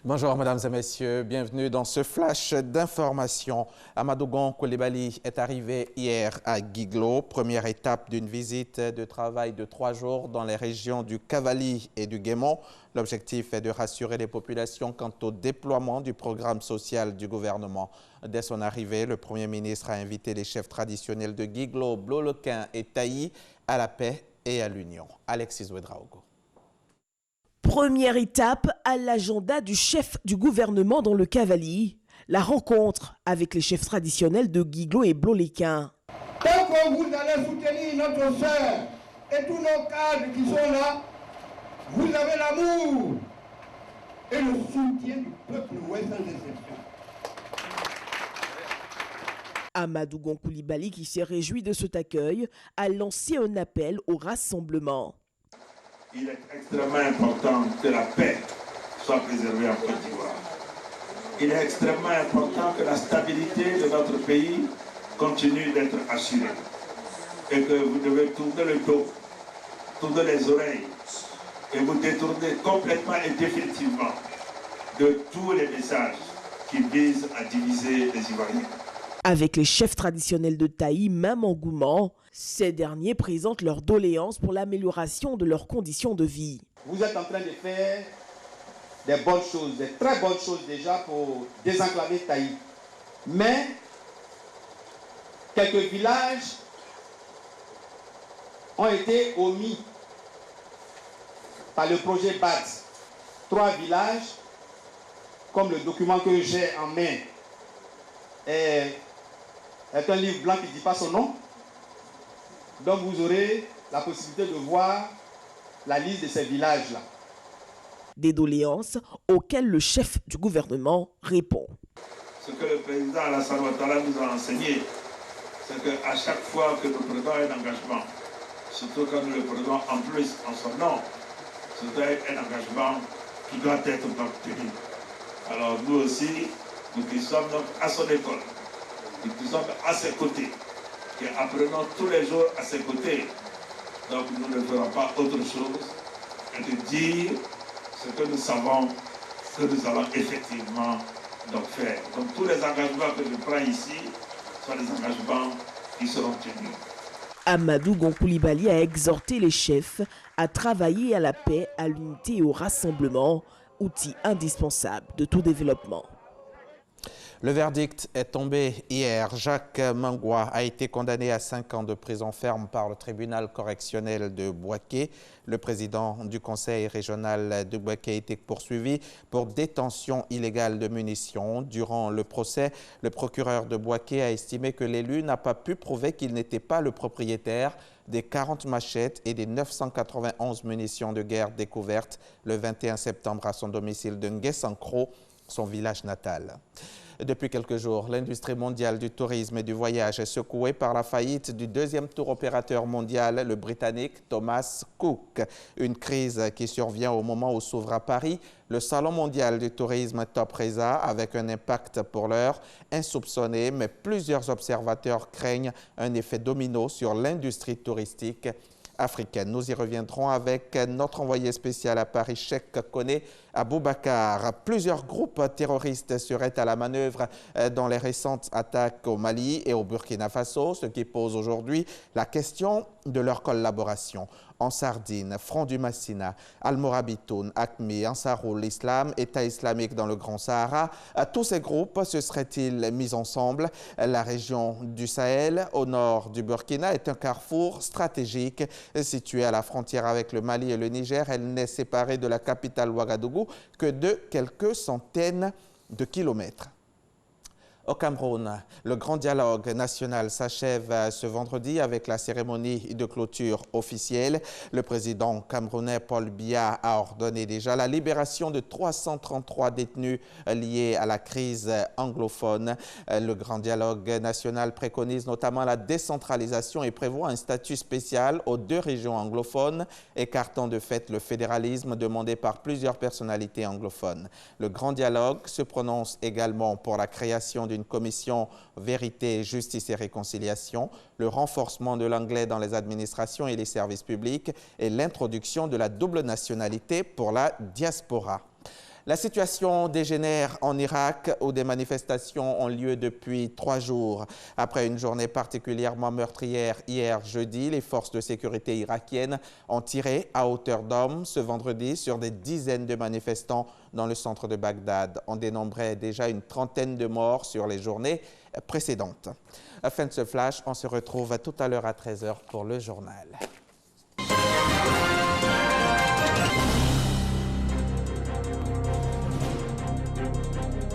Bonjour mesdames et messieurs, bienvenue dans ce flash d'information. Amadou Gon Coulibaly est arrivé hier à Guiglo, première étape d'une visite de travail de 3 jours dans les régions du Cavally et du Guémont. L'objectif est de rassurer les populations quant au déploiement du programme social du gouvernement. Dès son arrivée, le Premier ministre a invité les chefs traditionnels de Guiglo, Bloloquin et Taï à la paix et à l'union. Alexis Ouedraogo. Première étape à l'agenda du chef du gouvernement dans le Cavally, la rencontre avec les chefs traditionnels de Guiglo et Bloloquin. Tant que vous allez soutenir notre sœur et tous nos cadres qui sont là, vous avez l'amour et le soutien du peuple ouest sans exception. Amadou Gon Coulibaly, qui s'est réjoui de cet accueil, a lancé un appel au rassemblement. Il est extrêmement important que la paix soit préservée en Côte d'Ivoire. Il est extrêmement important que la stabilité de notre pays continue d'être assurée. Et que vous devez tourner le dos, tourner les oreilles et vous détourner complètement et définitivement de tous les messages qui visent à diviser les Ivoiriens. Avec les chefs traditionnels de Taï, même engouement, ces derniers présentent leurs doléances pour l'amélioration de leurs conditions de vie. Vous êtes en train de faire des bonnes choses, des très bonnes choses déjà pour désenclaver Taï. Mais quelques villages ont été omis par le projet BADS. 3 villages, comme le document que j'ai en main, est un livre blanc qui ne dit pas son nom. Donc vous aurez la possibilité de voir la liste de ces villages-là. Des doléances auxquelles le chef du gouvernement répond. Ce que le président Alassane Ouattara nous a enseigné, c'est qu'à chaque fois que nous prenons un engagement, surtout quand nous le prenons en plus en son nom, c'est un engagement qui doit être tenu. Alors nous aussi, nous qui sommes donc à son école, nous qui sommes à ses côtés, qui apprenons tous les jours à ses côtés. Donc nous ne ferons pas autre chose que de dire ce que nous savons que nous allons effectivement donc faire. Donc tous les engagements que je prends ici sont des engagements qui seront tenus. Amadou Gon Coulibaly a exhorté les chefs à travailler à la paix, à l'unité et au rassemblement, outil indispensable de tout développement. Le verdict est tombé hier. Jacques Mangwa a été condamné à 5 ans de prison ferme par le tribunal correctionnel de Bouaké. Le président du conseil régional de Bouaké a été poursuivi pour détention illégale de munitions. Durant le procès, le procureur de Bouaké a estimé que l'élu n'a pas pu prouver qu'il n'était pas le propriétaire des 40 machettes et des 991 munitions de guerre découvertes le 21 septembre à son domicile de Nguessankro, son village natal. Depuis quelques jours, l'industrie mondiale du tourisme et du voyage est secouée par la faillite du deuxième tour opérateur mondial, le Britannique Thomas Cook. Une crise qui survient au moment où s'ouvre à Paris le Salon mondial du tourisme Topresa, avec un impact pour l'heure insoupçonné, mais plusieurs observateurs craignent un effet domino sur l'industrie touristique africaine. Nous y reviendrons avec notre envoyé spécial à Paris, Cheikh Koné Aboubakar. Plusieurs groupes terroristes seraient à la manœuvre dans les récentes attaques au Mali et au Burkina Faso, ce qui pose aujourd'hui la question de leur collaboration. En Sardine, Front du Massina, Al-Morabitoun, AQMI, Ansarul Islam, État islamique dans le Grand Sahara, tous ces groupes se seraient-ils mis ensemble? La région du Sahel, au nord du Burkina, est un carrefour stratégique situé à la frontière avec le Mali et le Niger. Elle n'est séparée de la capitale Ouagadougou que de quelques centaines de kilomètres. Au Cameroun, le grand dialogue national s'achève ce vendredi avec la cérémonie de clôture officielle. Le président camerounais Paul Biya a ordonné déjà la libération de 333 détenus liés à la crise anglophone. Le grand dialogue national préconise notamment la décentralisation et prévoit un statut spécial aux 2 régions anglophones, écartant de fait le fédéralisme demandé par plusieurs personnalités anglophones. Le grand dialogue se prononce également pour la création d'une commission vérité, justice et réconciliation, le renforcement de l'anglais dans les administrations et les services publics et l'introduction de la double nationalité pour la diaspora. La situation dégénère en Irak où des manifestations ont lieu depuis 3 jours. Après une journée particulièrement meurtrière hier jeudi, les forces de sécurité irakiennes ont tiré à hauteur d'homme ce vendredi sur des dizaines de manifestants dans le centre de Bagdad. On dénombrait déjà une trentaine de morts sur les journées précédentes. Fin de ce flash, on se retrouve tout à l'heure à 13h pour le journal.